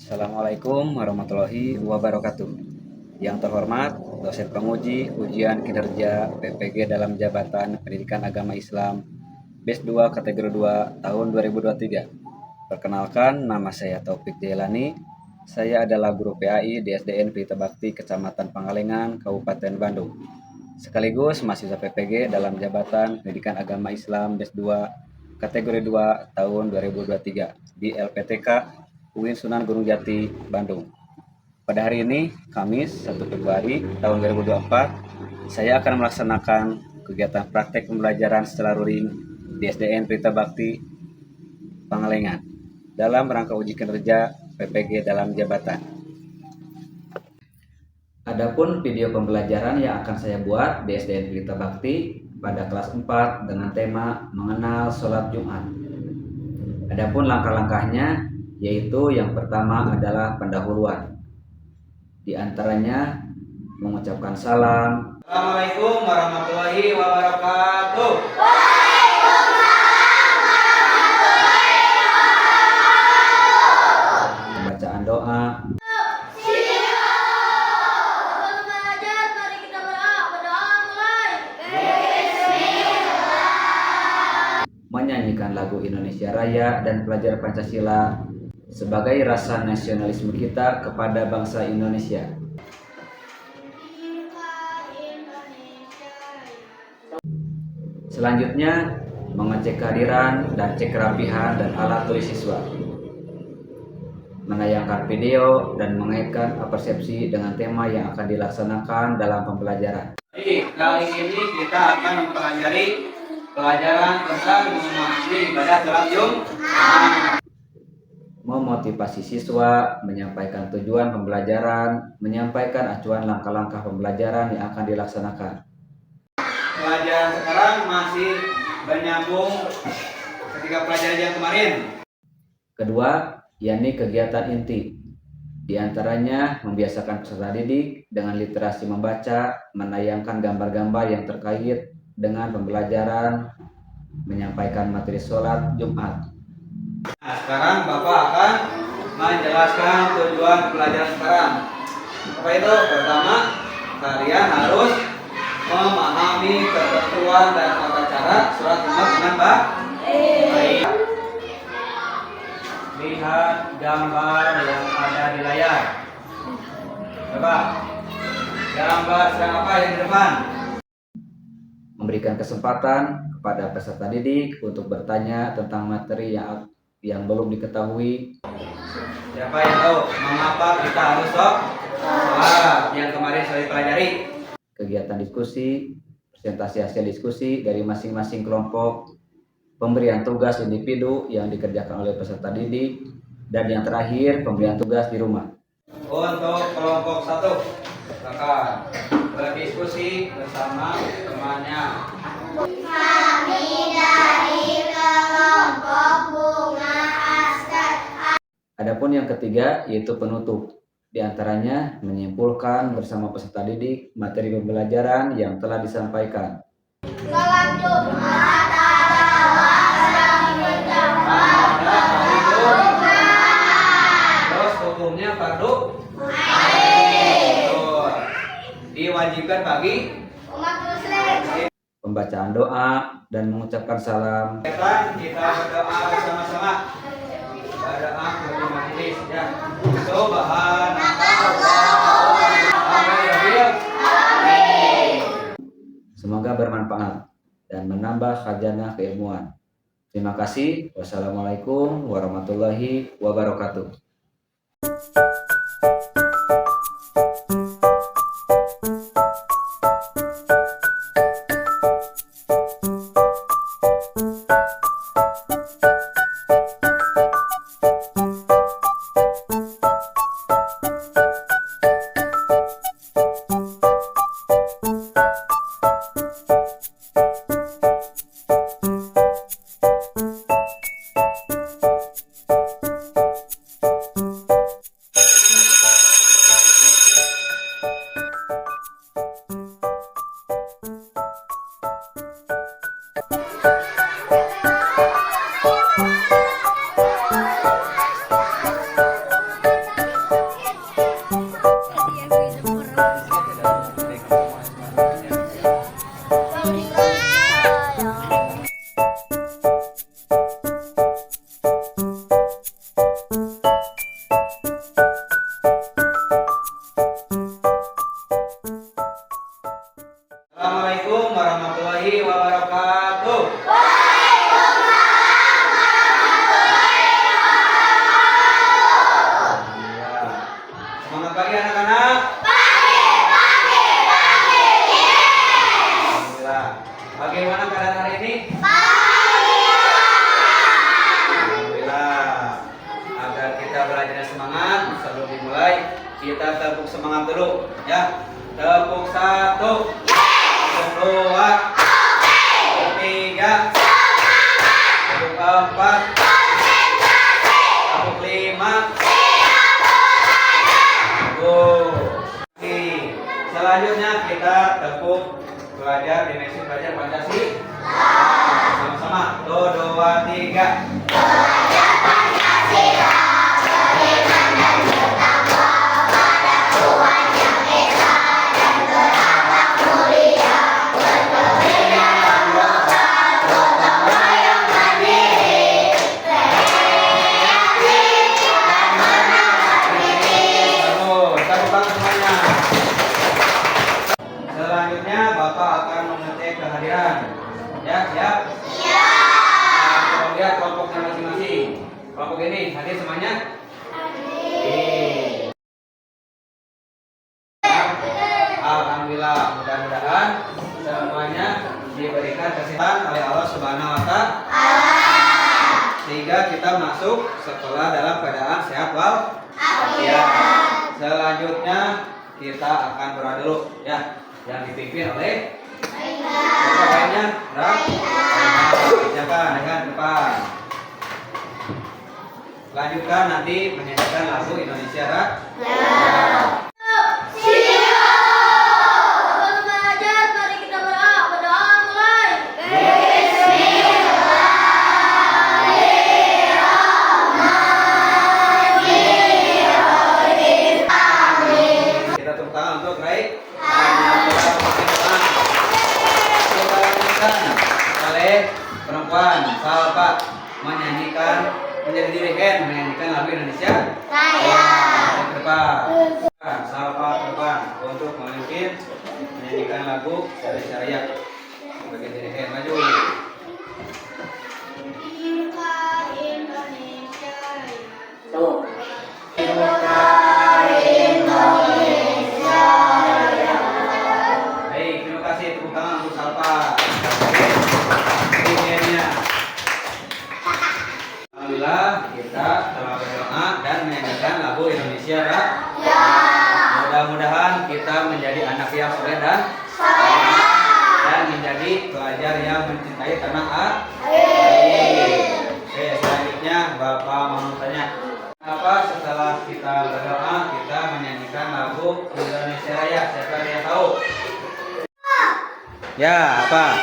Assalamualaikum warahmatullahi wabarakatuh. Yang terhormat, dosen penguji ujian kinerja PPG dalam Jabatan Pendidikan Agama Islam BES 2 kategori 2 tahun 2023. Perkenalkan, nama saya Taufik Jailani. Saya adalah guru PAI di SDN Pelita Bakti, Kecamatan Pangalengan, Kabupaten Bandung. Sekaligus mahasiswa PPG dalam Jabatan Pendidikan Agama Islam BES 2 kategori 2 tahun 2023 di LPTK UIN Sunan Gunung Jati, Bandung. Pada hari ini, Kamis 1 Februari tahun 2024, saya akan melaksanakan kegiatan praktek pembelajaran secara luring di SDN Pelita Bakti, Pangalengan, dalam rangka uji kinerja PPG dalam jabatan. Adapun video pembelajaran yang akan saya buat di SDN Pelita Bakti pada kelas 4 dengan tema mengenal sholat Jumat. Adapun langkah-langkahnya yaitu yang pertama adalah pendahuluan. Di antaranya mengucapkan salam. Assalamualaikum warahmatullahi wabarakatuh. Pembacaan doa. Menyanyikan lagu Indonesia Raya dan pelajar Pancasila sebagai rasa nasionalisme kita kepada bangsa Indonesia. Selanjutnya, mengecek kehadiran dan cek kerapihan dan alat tulis siswa. Menayangkan video dan mengaitkan persepsi dengan tema yang akan dilaksanakan dalam pembelajaran. Jadi, kali ini kita akan mempelajari pelajaran tentang memahami ibadah sholat Jumat. Memotivasi siswa, menyampaikan tujuan pembelajaran, menyampaikan acuan langkah-langkah pembelajaran yang akan dilaksanakan. Pelajaran sekarang masih menyambung ketika pelajaran yang kemarin. Kedua, yakni kegiatan inti. Di antaranya membiasakan peserta didik dengan literasi membaca, menayangkan gambar-gambar yang terkait dengan pembelajaran, menyampaikan materi sholat Jumat. Nah, sekarang Bapak akan menjelaskan tujuan pelajaran sekarang. Apa itu? Pertama, kalian harus memahami ketentuan dan tata cara sholat Jumat dengan baik. Lihat gambar yang ada di layar. Coba, gambar sedang apa yang di depan? Memberikan kesempatan kepada peserta didik untuk bertanya tentang materi yang belum diketahui. Siapa yang tahu mengapa kita harus sholat yang kemarin sudah dipelajari? Kegiatan diskusi, presentasi hasil diskusi dari masing-masing kelompok, pemberian tugas individu yang dikerjakan oleh peserta didik, dan yang terakhir pemberian tugas di rumah. Untuk kelompok 1, silakan berdiskusi bersama temannya. Kami dari kelompok bunga askar. Adapun yang ketiga yaitu penutup. Di antaranya menyimpulkan bersama peserta didik materi pembelajaran yang telah disampaikan. Sholat Jumat adalah terus hukumnya fardu ain. Diwajibkan bagi umat muslim. Pembacaan doa dan mengucapkan salam. Kita berdoa bersama-sama. Berdoa ke majelis ya. Semoga bermanfaat dan menambah khazanah keilmuan. Terima kasih. Wassalamualaikum warahmatullahi wabarakatuh. warahmatullahi wabarakatuh. Ya. Semangat pagi anak-anak. Alhamdulillah. Bagaimana keadaan hari ini? Alhamdulillah. Agar kita belajar semangat, sebelum dimulai kita tepuk semangat dulu, ya. Tepuk 1, tepuk 2, tepuk 3, tepuk 4, tepuk 5. Oke. Selanjutnya kita tepuk belajar dimensi belajar Pancasila. Sama-sama. 1, 2, 3. Selanjutnya Bapak akan mengetik kehadiran. Ya, siap? Siap. Nah, lihat kelompoknya masing-masing. Kelompok ini hadir semuanya? Hadir. Alhamdulillah, mudah-mudahan semuanya diberikan kesehatan oleh Allah Subhanahu wa Ta'ala. Sehingga kita masuk sekolah dalam keadaan sehat walafiat. Selanjutnya kita akan berdoa dulu, ya, yang dipimpin oleh Bapak lainnya. Kerjakan dengan depan. Lanjutkan nanti menyanyikan lagu Indonesia Raya. Perempuan, Salpa menyanyikan, menjadi dirigen menyanyikan lagu Indonesia Raya. Ke depan, Salpa ke depan untuk memimpin menyanyikan lagu Indonesia Raya sebagai dirigen. Maju. Baik, terima kasih, tepuk tangan untuk Salpa. Alhamdulillah kita telah berdoa dan menyanyikan lagu Indonesia Raya. Mudah-mudahan kita menjadi anak yang soleh dan menjadi pelajar yang mencintai tanah air. Oke, selanjutnya Bapak mau tanya, apa setelah kita berdoa kita menyanyikan lagu Indonesia Raya? Siapa yang tahu? Ya, apa?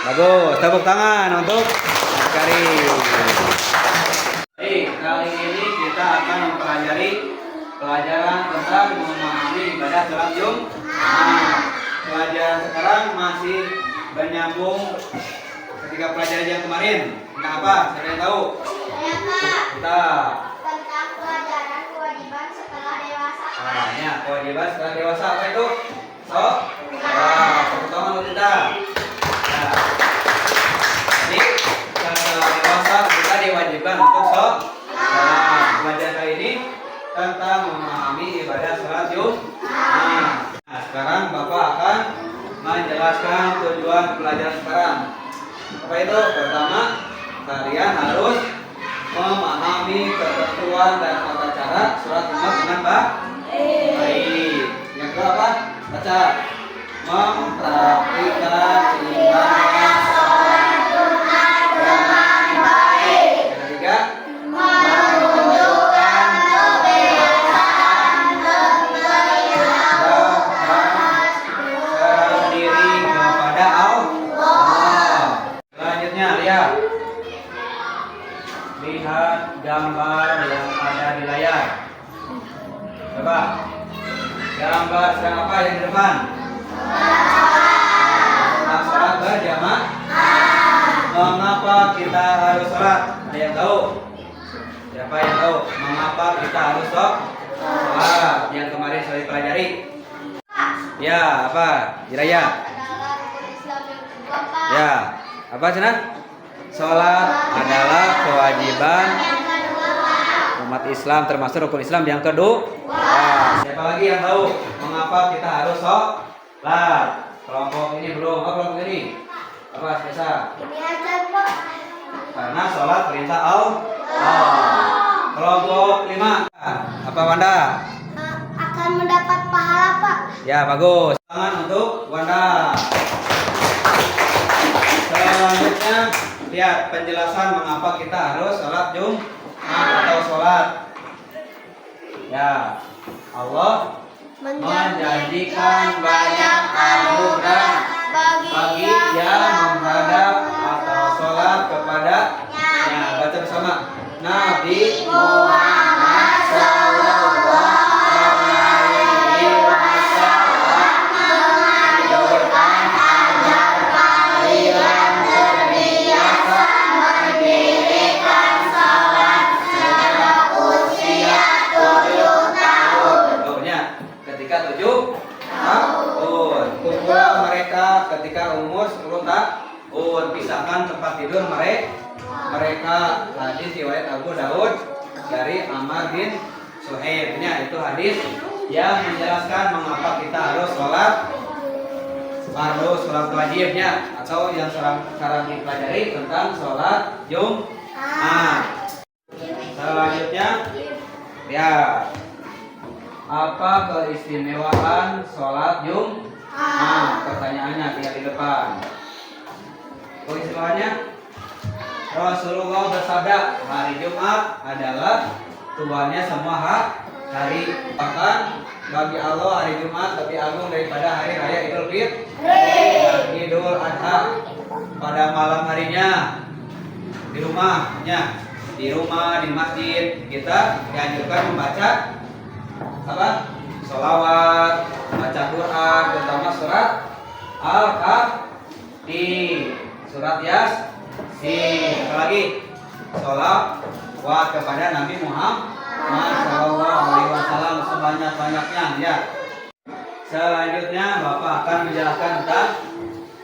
Bagus, tepuk tangan untuk Kari. Baik, kali ini kita akan mempelajari pelajaran tentang memahami ibadah salat Jumat. Pelajaran sekarang masih menyambung ketika pelajaran yang kemarin. Tentang apa? Siapa yang tahu? Kita tentang pelajaran kewajiban setelah dewasa. Nah, ya, kewajiban setelah dewasa apa itu? Tepuk tangan untuk kita. Nah, jadi setelah dewasa kita diwajibkan untuk sholat. Pelajaran kali ini tentang memahami ibadah salat Jumat. Nah, sekarang Bapak akan menjelaskan tujuan pelajaran sekarang. Apa itu? Pertama, kalian harus memahami ketentuan dan tata cara sholat Jumat dengan baik. Yang kedua apa? Baca. Mempraktikkan ibadah sholat Jumat dengan baik. Yang ketiga, menunjukkan kebebasan berperilaku sendiri kepada Allah. Selanjutnya lihat gambar yang ada di layar. Coba gambar sedang apa yang di depan? Salat berjamaah. Mengapa kita harus sholat? Ada yang tahu? Siapa yang tahu mengapa kita harus sholat? Yang kemarin sudah dipelajari. Ya, apa? Jiraya. Ya. adalah rukun Islam yang keempat. Ya. Apa cenah? Salat adalah kewajiban Yang kedua. umat Islam, termasuk rukun Islam yang kedua. Nah, siapa lagi yang tahu mengapa kita harus sholat? Kelompok ini belum. Apa kelompok ini? Apa biasa? Ini aja, Pak. Karena sholat perintah Allah. Kelompok 5. Apa Wanda? Akan mendapat pahala, Pak. Ya bagus. Tangan untuk Wanda. Selanjutnya lihat penjelasan mengapa kita harus sholat Jumat atau sholat. Ya, Allah menjanjikan banyak anugerah bagi yang menghadap atau sholat kepadanya. Baca bersama. Nabi Muhammad sallallahu alaihi wasallam menganjurkan agar kalian terbiasa mendirikan salat sejak usia 7 tahun. Tuhnya ketika 7 tahun. Kumpul mereka ketika umur 10 tahun. Pisahkan tempat tidur mereka. Hadis riwayat Abu Daud dari Ammar bin Suhaib. Itu hadis yang menjelaskan mengapa kita harus sholat fardu, sholat wajibnya, atau yang sekarang dipelajari tentang sholat Jumat. Selanjutnya, ya, apa keistimewaan sholat Jumat? Pertanyaannya tinggal di depan. Keistimewaannya, Rasulullah bersabda, hari Jumat adalah tuannya semua hari. Bahkan bagi Allah hari Jumat lebih agung daripada hari raya Idul Fitri, Idul Adha. Pada malam harinya di rumahnya, di masjid kita dianjurkan membaca apa? Sholawat, baca Quran, terutama surat Al-Kahfi, surat Yasin. Apalagi sholawat kepada Nabi Muhammad Sallallahu Alaihi Wasallam sebanyak-banyaknya. Ya. Selanjutnya Bapak akan menjelaskan tentang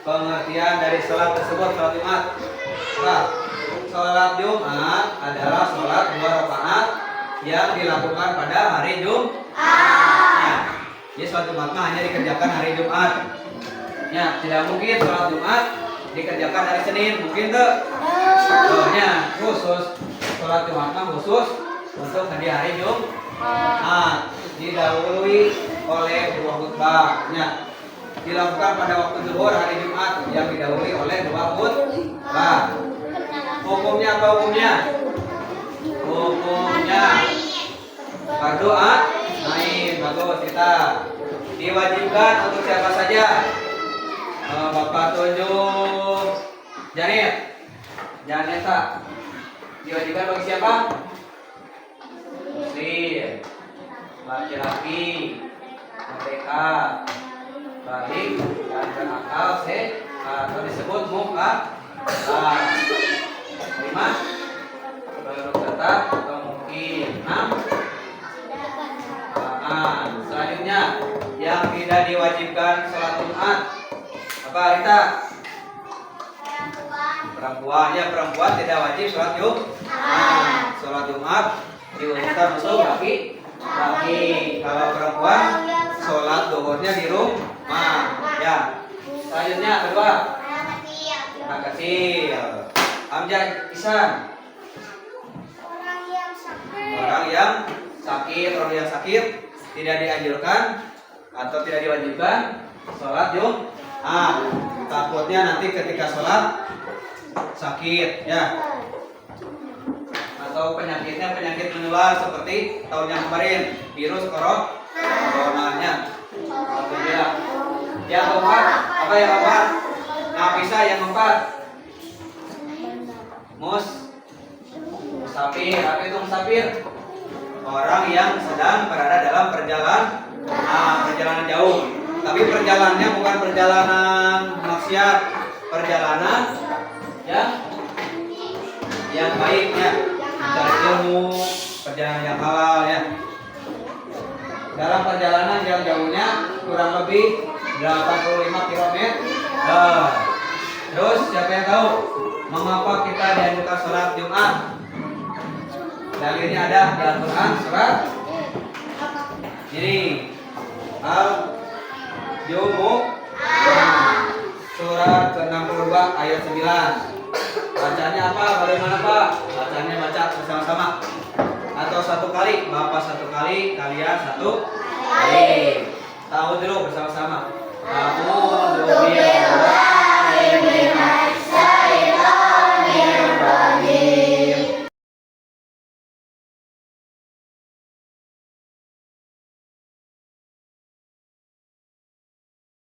pengertian dari sholat tersebut, sholat Jumat. Sholat Jumat adalah sholat 2 rakaat yang dilakukan pada hari Jumat. Jadi sholat Jumat hanya dikerjakan hari Jumat. Ya, tidak mungkin sholat Jumat dikerjakan hari Senin, mungkin tuh. Soalnya khusus sholat Jumat khusus untuk hari Jumat. Didahului oleh 2 khutbah. Ya, dilakukan pada waktu zuhur hari Jumat yang didahului oleh 2 khutbah. Hukumnya apa hukumnya? Hukumnya fardu ain. Bagus, kita diwajibkan untuk siapa saja? Bapak tunjuk Janeta diwajibkan bagi siapa? Muslim, laki-laki, merdeka, balik dan berakal sehat, atau disebut mukallaf. 5 belum tetap atau mungkin. 6 selanjutnya yang tidak diwajibkan sholat Jumat apa Rita? Perempuan tidak wajib sholat Jumat. Sholat Jumat diuruskan untuk laki. Kalau perempuan sholat zuhurnya di rumah. Ya. Selanjutnya kedua, anak kecil. Amjad Isan. Orang yang sakit tidak dianjurkan atau tidak diwajibkan sholat Jumat. Takutnya nanti ketika sholat sakit, ya, atau penyakitnya penyakit menular seperti tahun yang kemarin, virus coronanya. Alhamdulillah. Yang keempat, apa yang keempat? Nafisa yang keempat. Musafir. Apa itu musafir? Orang yang sedang berada dalam perjalanan jauh. Tapi perjalanannya bukan perjalanan maksiat, perjalanan yang baik, ya, mencari ilmu, perjalanan yang halal, ya. Dalam perjalanan yang jauhnya kurang lebih 8 85 km. Nah, terus siapa yang tahu mengapa kita dianjurkan sholat Jumat? Dalilnya ada di Al-Quran surat ini Al-Jumu'ah surat ke-62 ayat 9. Bacanya apa? Bagaimana Pak? Bacanya baca bersama-sama atau satu kali? Bapak satu kali, kalian satu kali. Tahu dulu bersama-sama. A'udzu billahi minasy syaithanir rajim.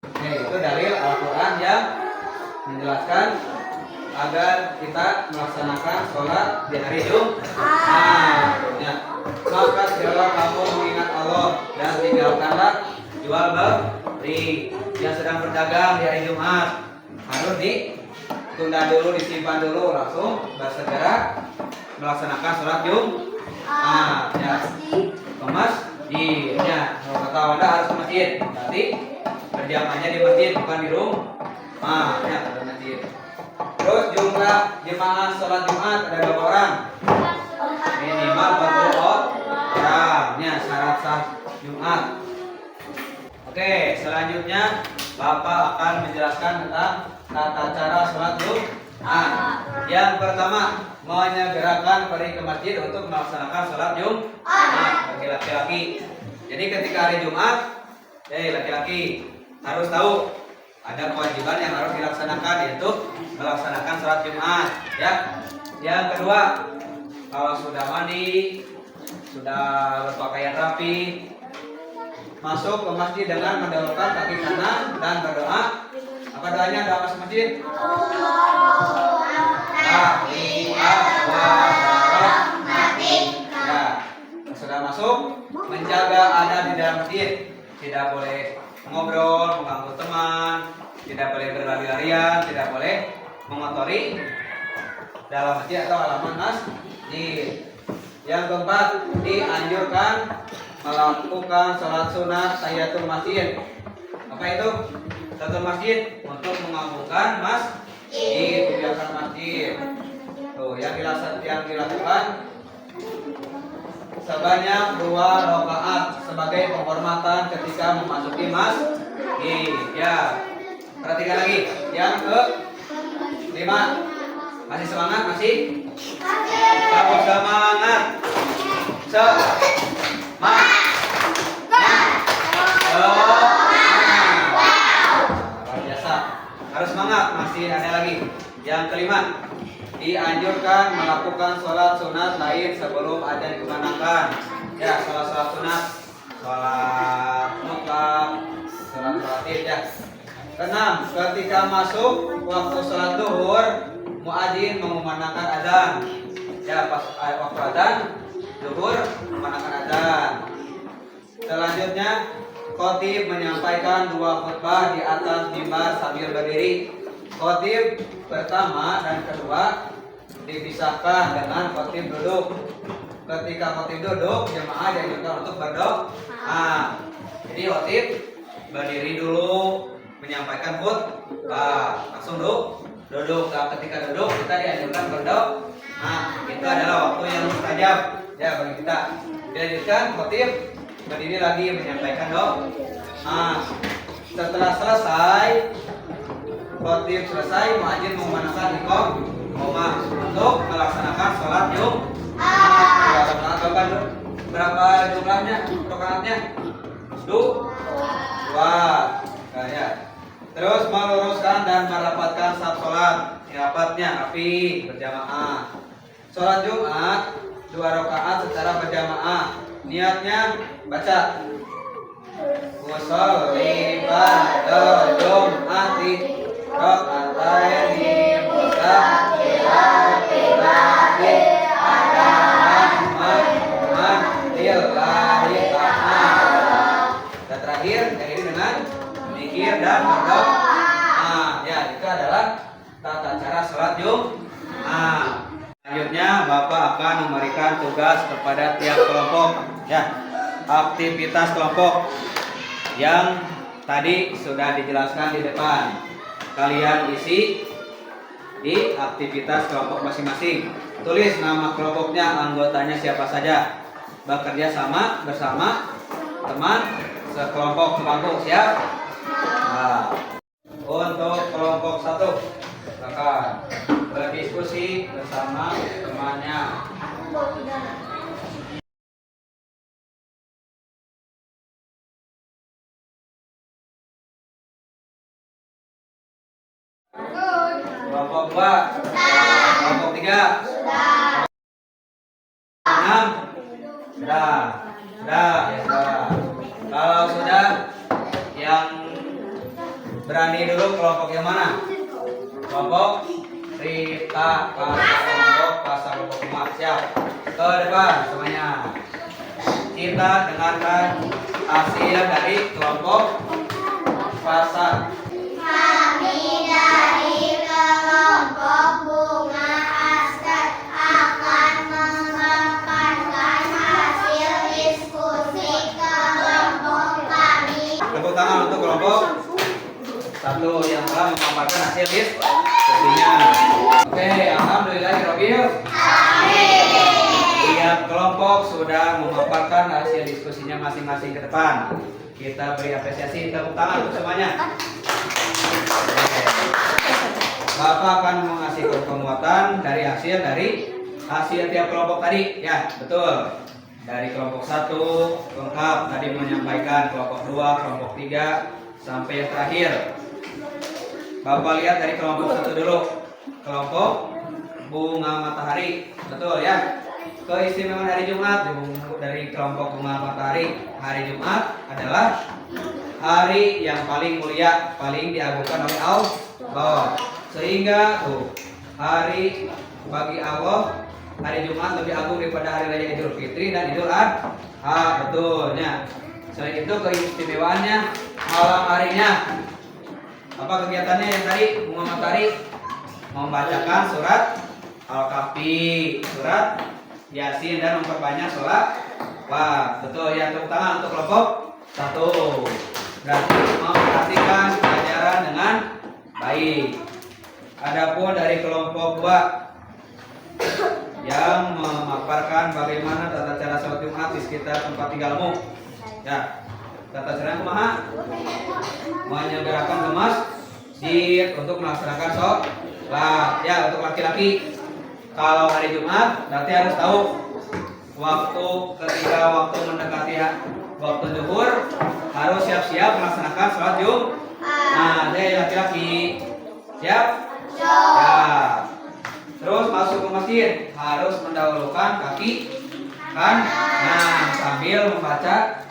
Oke, itu dalil Al-Quran yang menjelaskan agar kita melaksanakan sholat di hari Jumat. Ya. Maka segala kamu mengingat Allah dan tinggalkanlah jual beli yang sedang berdagang di hari Jumat. Harus ditunda dulu, disimpan dulu, langsung bersegera melaksanakan sholat Jumat. Ya. Ke masjid. Ya. Kalau kata Anda harus ke masjid. Berarti berjamaahnya di masjid, bukan di rumah. Ya, ada masjid. Terus jumlah jemaah sholat Jumat ada berapa orang? Minimal 40 orang. Ya, syarat sah Jumat. Oke, selanjutnya Bapak akan menjelaskan tentang tata cara sholat Jumat. Yang pertama, menyegerakan pergi ke masjid untuk melaksanakan sholat Jumat bagi laki-laki. Jadi ketika hari Jumat, laki-laki harus tahu ada kewajiban yang harus dilaksanakan, yaitu melaksanakan sholat Jumat. Ya. Yang kedua, kalau sudah mandi, sudah berpakaian rapi, masuk ke masjid dengan mendahulukan kaki kanan dan berdoa. Apa doanya doa masuk masjid? Ya. Sudah masuk, menjaga ada di dalam masjid. Tidak boleh ngobrol, mengganggu teman, tidak boleh berlari-larian, tidak boleh mengotori dalam masjid atau halaman masjid. Yang keempat, dianjurkan melakukan sholat sunat tahiyatul masjid. Apa itu? Tahiyatul masjid untuk menggabungkan masjid, menjaga masjid. Tuh, yang dilakukan sebanyak 2 rakaat sebagai penghormatan ketika memasuki masjid. Ya, perhatikan lagi. Yang ke-5, masih semangat? Masih? Kamu semangat? Luar biasa. Harus semangat. Masih ada lagi. Yang ke-5, dianjurkan melakukan sholat sunat lain sebelum adzan dikumandangkan. Ya, sholat sunat, sholat mutlak, sholat rawatib ya. Keenam, ketika masuk waktu sholat zuhur, muadzin mengumandangkan adzan. Ya, pas waktu adzan zuhur mengumandangkan adzan. Selanjutnya, khatib menyampaikan 2 khutbah di atas mimbar sambil berdiri. Khatib pertama dan kedua dipisahkan dengan khatib duduk. Ketika khatib duduk, jemaah dianjurkan untuk berdoa. Jadi khatib berdiri dulu menyampaikan khutbah, langsung duduk. Ketika duduk kita dianjurkan berdoa. Itu adalah waktu yang mustajab ya bagi kita. Dilanjutkan khatib berdiri lagi menyampaikan doa. Setelah selesai khatib selesai, muadzin mengumandangkan iqamah untuk melaksanakan sholat Jumat. Berapa jumlahnya? Rakaatnya? 2. Nah, ya. Terus meluruskan dan merapatkan saf sholat. Rapatnya rapi berjamaah. Sholat Jumat 2 rakaat secara berjamaah. Niatnya baca. Washolli ba'da Jum'ati raka'ataini mutakirati lagi adaman lillahi ta'ala. Dan terakhir ini dengan zikir dan berdoa. Ya, itu adalah tata cara sholat Jumat. Selanjutnya Bapak akan memberikan tugas kepada tiap kelompok ya. Aktivitas kelompok yang tadi sudah dijelaskan di depan. Kalian isi di aktivitas kelompok masing-masing. Tulis nama kelompoknya, anggotanya siapa saja. Bekerja sama bersama teman sekelompok sebangku. Siap? Nah, untuk kelompok 1, silakan berdiskusi bersama temannya. Kelompok 2, kelompok 3, 6, sudah, ya sudah. Kalau sudah, yang berani dulu kelompok yang mana? Kelompok Rita, kelompok pasar kelompok Umar. Siap. Ke depan semuanya. Kita dengarkan hasil dari kelompok pasar. Kami dari kelompok bunga askar akan memaparkan hasil diskusi kelompok kami. Tepuk tangan untuk kelompok 1 yang telah memaparkan hasil diskusinya. Oke, alhamdulillahirobbil. Tiap kelompok sudah memaparkan hasil diskusinya masing-masing ke depan. Kita beri apresiasi, tepuk tangan untuk semuanya. Bapak akan mengasih penguatan dari hasil tiap kelompok tadi, ya betul. Dari kelompok 1 lengkap tadi menyampaikan, kelompok 2, kelompok 3 sampai yang terakhir. Bapak lihat dari kelompok 1 dulu, kelompok bunga matahari, betul ya. Keistimewaan hari Jumat dari kelompok bunga matahari, hari Jumat adalah hari yang paling mulia, paling diagungkan oleh Allah. Sehingga hari bagi Allah, hari Jumat lebih agung daripada hari raya Idul Fitri dan Idul Adha, betulnya. Selain itu keistimewaannya malam harinya. Apa kegiatannya yang tadi bunga matahari? Membacakan surat Al-Kahfi, surat Yasin, dan memperbanyak sholat. Wah, betul ya. Tepuk tangan untuk kelompok 1. Berarti memperhatikan pelajaran dengan baik. Adapun dari kelompok 2 yang memaparkan bagaimana tata cara sholat Jumat di sekitar tempat tinggalmu. Ya, tata cara kumaha? Menyegerakan ke masjid untuk melaksanakan sholat. Ya, untuk laki-laki. Kalau hari Jumat berarti harus tahu ketika waktu mendekati waktu zuhur harus siap-siap melaksanakan sholat Jumat. Nah, jadi laki-laki siap? Ya. Terus masuk ke masjid harus mendahulukan kaki kanan sambil membaca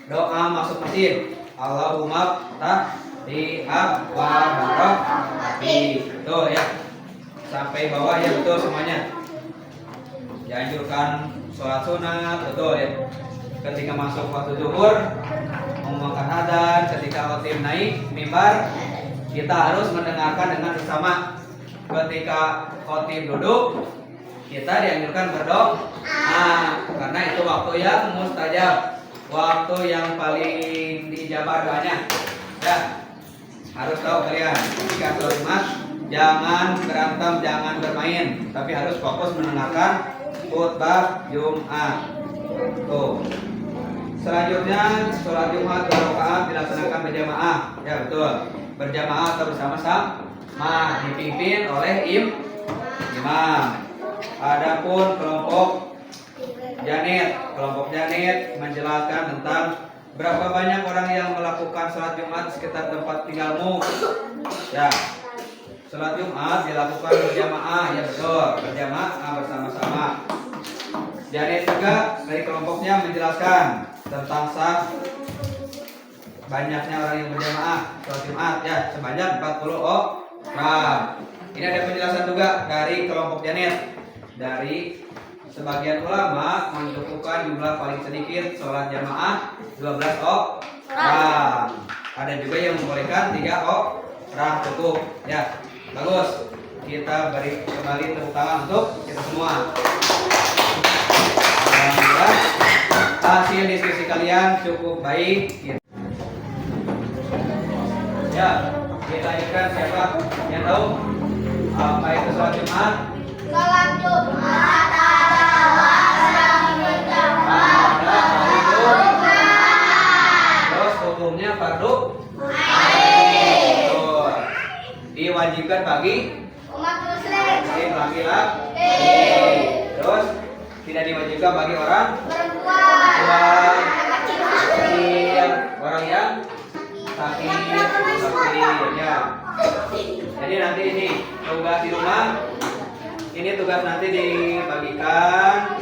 doa masuk masjid. Allahumma tahdiha wa barakati. Tuh ya. Sampai bawah ya, betul semuanya. Dianjurkan sholat sunat, betul ya. Ketika masuk waktu zuhur mengumandangkan adzan, ketika khatib naik mimbar kita harus mendengarkan dengan bersama. Ketika khatib duduk kita dianjurkan berdoa. Karena itu waktu yang mustajab, waktu yang paling diijabah doanya. Ya, harus tahu kalian ketika sholat Jumat jangan berantem, jangan bermain, tapi harus fokus mendengarkan khutbah Jumat. Tuh. Selanjutnya sholat Jumat 2 rakaat dilaksanakan berjamaah. Ya betul, berjamaah atau bersama-sama, dipimpin oleh imam. Adapun kelompok Janet menjelaskan tentang berapa banyak orang yang melakukan sholat Jumat di sekitar tempat tinggalmu. Ya, sholat Jumat dilakukan berjamaah, ya betul, berjamaah bersama-sama. Janet juga dari kelompoknya menjelaskan tentang banyaknya orang yang berjamaah sholat Jumat, ya sebanyak 40 orang. Ini ada penjelasan juga dari kelompok Janet. Dari sebagian ulama mencukupkan jumlah paling sedikit sholat jamaah 12 orang. Ada juga yang membolehkan 3 orang cukup. Ya, bagus. Kita beri kembali tepuk tangan untuk kita semua. Alhamdulillah hasil diskusi kalian cukup baik. Ya, kita lanjutkan siapa yang tahu apa itu sholat Jumat? Salat Jumat adalah Pada hari Jumat. Terus hukumnya fardu ain. Diwajibkan bagi umat muslim laki-laki. Terus tidak diwajibkan bagi orang perempuan kecil, orang yang sakit ya. Jadi nanti ini tugas di rumah. Ini tugas nanti dibagikan.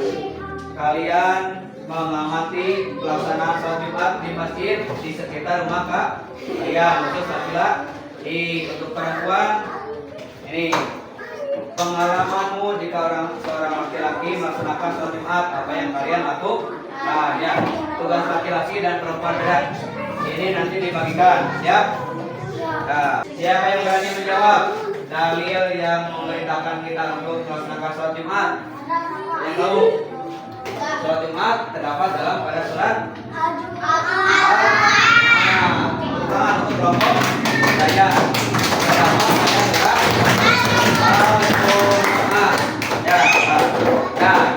Kalian mengamati pelaksanaan sholat Jumat di masjid di sekitar rumah kalian. Khusus laki-laki. Untuk perempuan, ini pengalamanmu jika seorang laki-laki melaksanakan sholat Jumat, apa yang kalian lakukan? Nah, ya, tugas laki-laki dan perempuan berat. Ini nanti dibagikan, siap? Nah, siapa yang berani menjawab dalil yang memerintahkan kita untuk melaksanakan sholat Jumat? Yang tahu? Sholat Jumat terdapat pada sholat tangan untuk kelompok saya. Pertama saya Jumat. Ya, nah,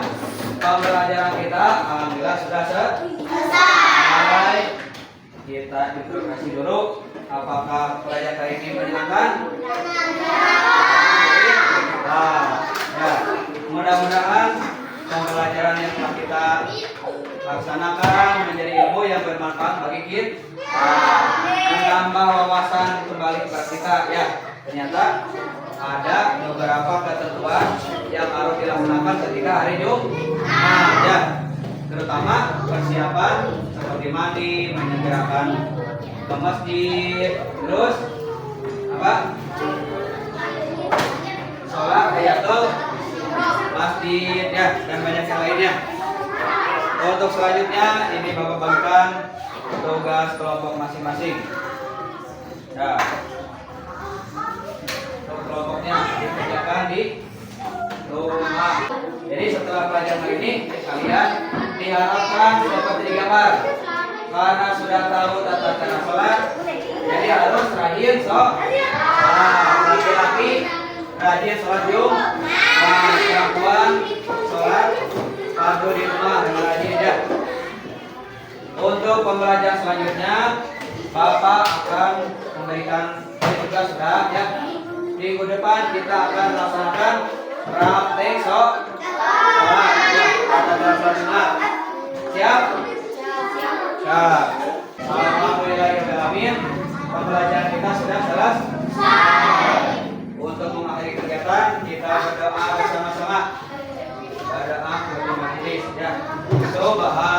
pembelajaran kita alhamdulillah sudah selesai. Kita introduksi dulu. Apakah pelajaran kali ini menyenangkan? Nah, ya, mudah-mudahan pembelajaran yang telah kita laksanakan menjadi ilmu yang bermanfaat bagi kita, menambah wawasan kembali kepada kita. Ya, ternyata ada beberapa ketentuan yang harus dilaksanakan ketika hari Jumat, ya, terutama persiapan seperti mandi, menyegerakan ke masjid, terus apa? Sholat tahiyatul masjid, ya, dan banyak yang lainnya. Untuk selanjutnya ini Bapak bagikan tugas kelompok masing-masing. Ya, untuk kelompoknya dikerjakan di rumah. Jadi setelah pelajaran hari ini kalian diharapkan seperti digambar. Karena sudah tahu tata cara sholat, jadi harus rajin sholat. Laki-laki rajin sholat Jumat, perempuan sholat fardu di rumah dengan rajin ya. Untuk pembelajaran selanjutnya, Bapak akan memberikan juga sudah ya. Minggu depan kita akan melaksanakan praktek sholat ya, tata cara sholat Jumat. Siap? Siap. Alhamdulillahirrahmanirrahim. Pembelajaran kita sudah selesai. Untuk mengakhiri kegiatan kita berdoa bersama-sama. Berdoa kepada majelis ya. Subhan